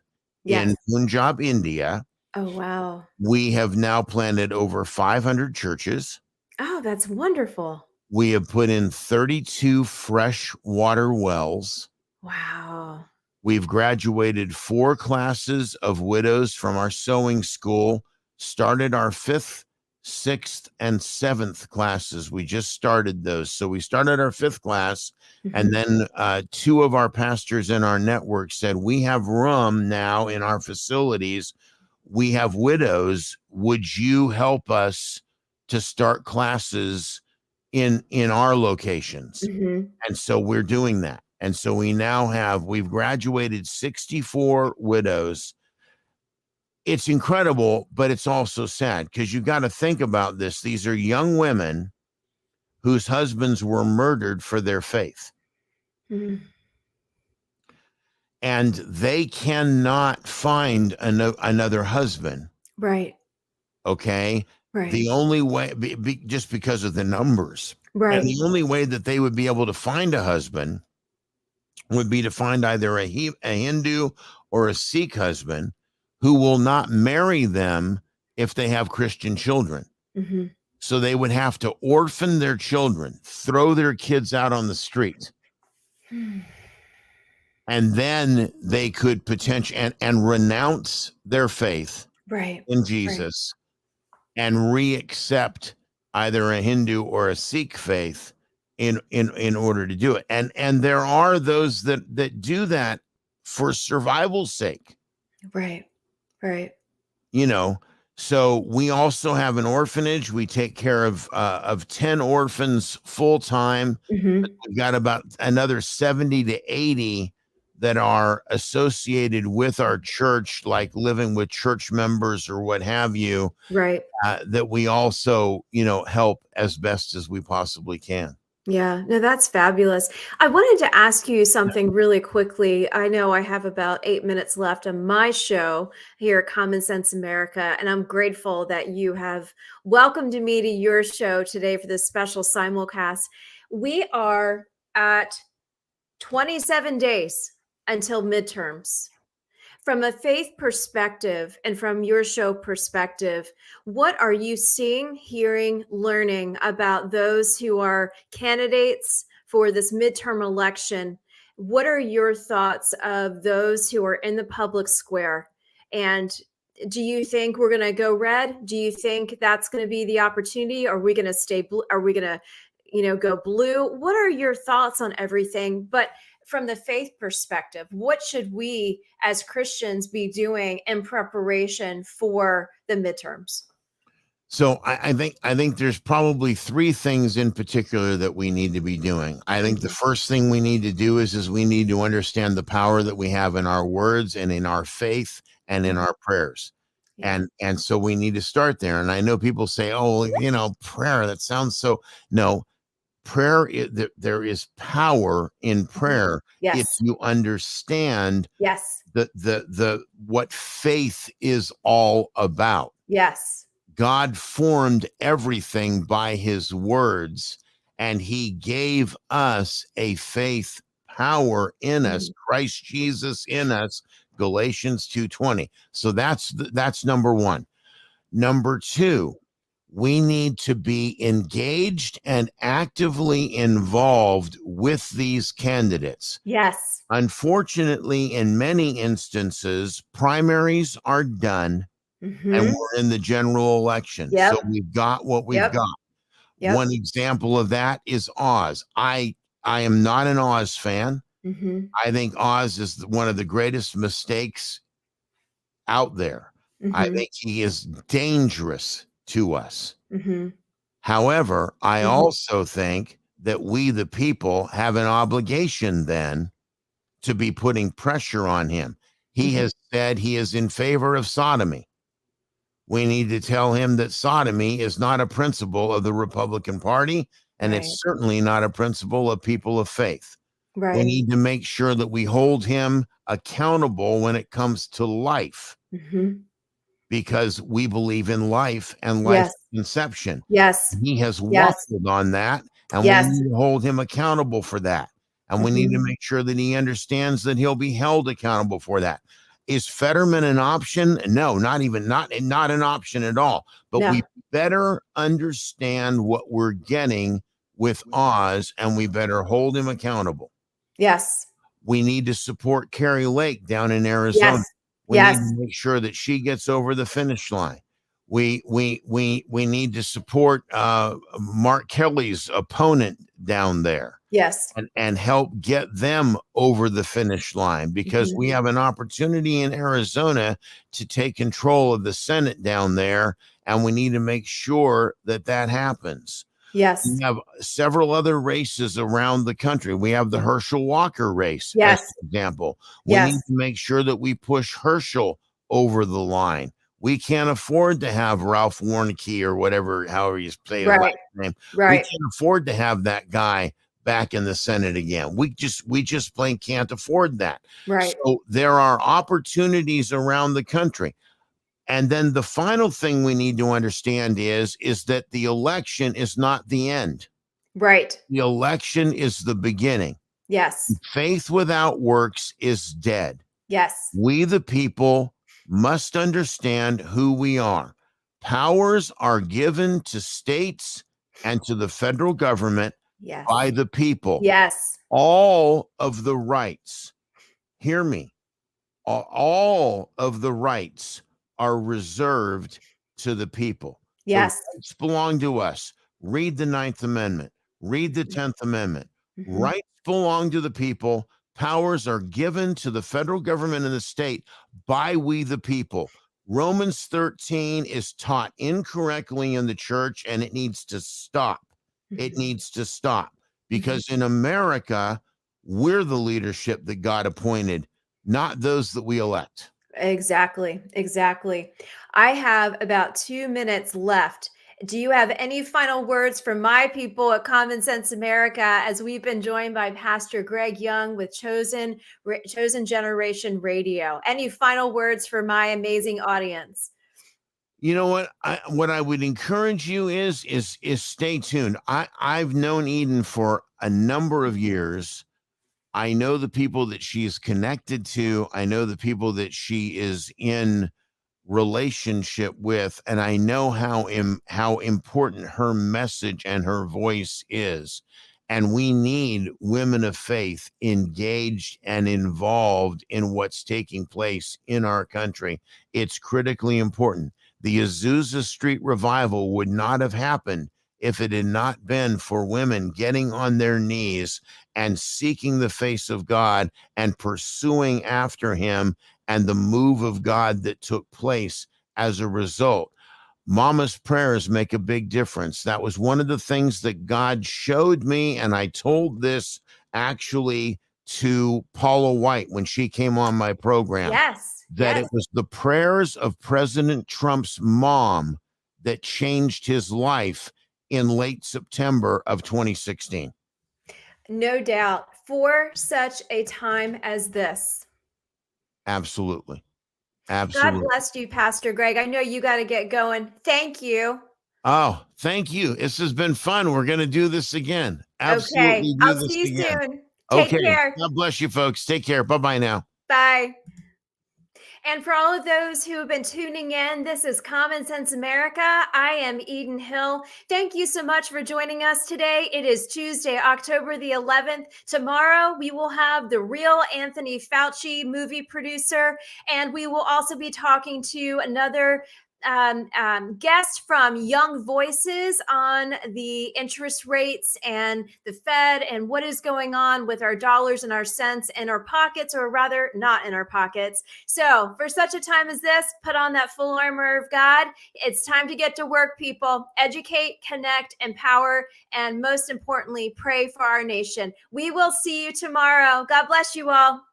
Speaker 3: in Punjab, India.
Speaker 1: Oh, wow.
Speaker 3: We have now planted over 500 churches.
Speaker 1: Oh, that's wonderful.
Speaker 3: We have put in 32 fresh water wells.
Speaker 1: Wow.
Speaker 3: We've graduated 4 classes of widows from our sewing school, started our 5th, 6th, and 7th classes. We just started those. So we started our 5th class, and then 2 of our pastors in our network said, we have room now in our facilities. We have widows. Would you help us to start classes in our locations?
Speaker 1: Mm-hmm.
Speaker 3: And so we're doing that. And so we've graduated 64 widows. It's incredible, but it's also sad because you got to think about this. These are young women whose husbands were murdered for their faith.
Speaker 1: Mm-hmm.
Speaker 3: And they cannot find another husband.
Speaker 1: Right.
Speaker 3: Okay.
Speaker 1: Right.
Speaker 3: The only way, just because of the numbers.
Speaker 1: Right.
Speaker 3: And the only way that they would be able to find a husband would be to find either a Hindu or a Sikh husband who will not marry them if they have Christian children.
Speaker 1: Mm-hmm.
Speaker 3: So they would have to orphan their children, throw their kids out on the street. And then they could potentially and renounce their faith in Jesus and re-accept either a Hindu or a Sikh faith in order to do it. And there are those that do that for survival's sake.
Speaker 1: Right. Right.
Speaker 3: You know, so we also have an orphanage. We take care of 10 orphans full time.
Speaker 1: Mm-hmm.
Speaker 3: We've got about another 70 to 80 that are associated with our church, like living with church members or what have you.
Speaker 1: Right.
Speaker 3: That we also, help as best as we possibly can.
Speaker 1: Yeah, no, that's fabulous. I wanted to ask you something really quickly. I know I have about 8 minutes left on my show here at Common Sense America, and I'm grateful that you have welcomed me to your show today for this special simulcast. We are at 27 days until midterms. From a faith perspective and from your show perspective, what are you seeing, hearing, learning about those who are candidates for this midterm election? What are your thoughts of those who are in the public square? And do you think we're going to go red? Do you think that's going to be the opportunity? Are we going to stay blue? Are we going to, go blue? What are your thoughts on everything? But from the faith perspective, what should we as Christians be doing in preparation for the midterms?
Speaker 3: So I think there's probably three things in particular that we need to be doing. I think the first thing we need to do is we need to understand the power that we have in our words and in our faith and in our prayers.
Speaker 1: Yeah.
Speaker 3: And so we need to start there. And I know people say, oh, prayer, that sounds so. No, prayer, there is power in prayer.
Speaker 1: Yes.
Speaker 3: If you understand
Speaker 1: Yes.
Speaker 3: the what faith is all about.
Speaker 1: Yes.
Speaker 3: God formed everything by his words, and he gave us a faith power in us, Christ Jesus in us, Galatians 2:20. So that's number one. Number two, we need to be engaged and actively involved with these candidates.
Speaker 1: Yes.
Speaker 3: Unfortunately, in many instances, primaries are done. And we're in the general election.
Speaker 1: Yep.
Speaker 3: So we've got what we've got.
Speaker 1: Yep.
Speaker 3: One example of that is Oz. I am not an Oz fan. I think Oz is one of the greatest mistakes out there. I think he is dangerous to us. However, I also think that we, the people, have an obligation then to be putting pressure on him. He has said he is in favor of sodomy. We need to tell him that sodomy is not a principle of the Republican Party, and it's certainly not a principle of people of faith.
Speaker 1: Right.
Speaker 3: We need to make sure that we hold him accountable when it comes to life, because we believe in life and life conception.
Speaker 1: Yes.
Speaker 3: He has waffled on that, and we need to hold him accountable for that. And we need to make sure that he understands that he'll be held accountable for that. Is Fetterman an option? No, not an option at all. But we better understand what we're getting with Oz, and we better hold him accountable.
Speaker 1: Yes.
Speaker 3: We need to support Carrie Lake down in Arizona. We need to make sure that she gets over the finish line. We need to support Mark Kelly's opponent down there.
Speaker 1: Yes.
Speaker 3: And help get them over the finish line, because we have an opportunity in Arizona to take control of the Senate down there, and we need to make sure that happens.
Speaker 1: Yes.
Speaker 3: We have several other races around the country. We have the Herschel Walker race,
Speaker 1: as
Speaker 3: an example. We need to make sure that we push Herschel over the line. We can't afford to have Ralph Warnke or however you say his last name. We can't afford to have that guy back in the Senate again. We just plain can't afford that.
Speaker 1: Right.
Speaker 3: So there are opportunities around the country. And then the final thing we need to understand is that the election is not the end.
Speaker 1: Right.
Speaker 3: The election is the beginning.
Speaker 1: Yes.
Speaker 3: Faith without works is dead.
Speaker 1: Yes.
Speaker 3: We, the people, must understand who we are. Powers are given to states and to the federal government by the people.
Speaker 1: Yes.
Speaker 3: All of the rights, hear me, all of the rights are reserved to the people.
Speaker 1: Yes.
Speaker 3: The rights belong to us. Read the 9th Amendment. Read the 10th Amendment. Rights belong to the people. Powers are given to the federal government and the state by we, the people. Romans 13 is taught incorrectly in the church, and it needs to stop. It needs to stop, because in America, we're the leadership that God appointed, not those that we elect.
Speaker 1: Exactly. I have about 2 minutes left. Do you have any final words for my people at Common Sense America, as we've been joined by Pastor Greg Young with Chosen Generation Radio? Any final words for my amazing audience?
Speaker 3: You know what? What I would encourage you is stay tuned. I've known Eden for a number of years, I know the people that she's connected to. I know the people that she is in relationship with, and I know how important her message and her voice is. And we need women of faith engaged and involved in what's taking place in our country. It's critically important. The Azusa Street revival would not have happened if it had not been for women getting on their knees and seeking the face of God and pursuing after him, and the move of God that took place as a result. Mama's prayers make a big difference. That was one of the things that God showed me, and I told this actually to Paula White when she came on my program,
Speaker 1: Yes.
Speaker 3: that
Speaker 1: Yes.
Speaker 3: it was the prayers of President Trump's mom that changed his life in late September of 2016.
Speaker 1: No doubt. For such a time as this.
Speaker 3: Absolutely.
Speaker 1: God
Speaker 3: Absolutely.
Speaker 1: bless you, Pastor Greg. I know you got to get going. Thank you.
Speaker 3: Oh, thank you. This has been fun. We're going to do this again.
Speaker 1: Okay.
Speaker 3: Absolutely do
Speaker 1: I'll
Speaker 3: this
Speaker 1: see you
Speaker 3: again.
Speaker 1: soon. Take
Speaker 3: Okay.
Speaker 1: care.
Speaker 3: God bless you, folks. Take care. Bye-bye now.
Speaker 1: Bye. And for all of those who have been tuning in, this is Common Sense America. I am Eden Hill. Thank you so much for joining us today. It is Tuesday, October the 11th. Tomorrow, we will have the real Anthony Fauci, movie producer, and we will also be talking to another guest from Young Voices on the interest rates and the Fed and what is going on with our dollars and our cents in our pockets, or rather not in our pockets. So for such a time as this, put on that full armor of God. It's time to get to work, people. Educate, connect, empower, and most importantly, pray for our nation. We will see you tomorrow. God bless you all.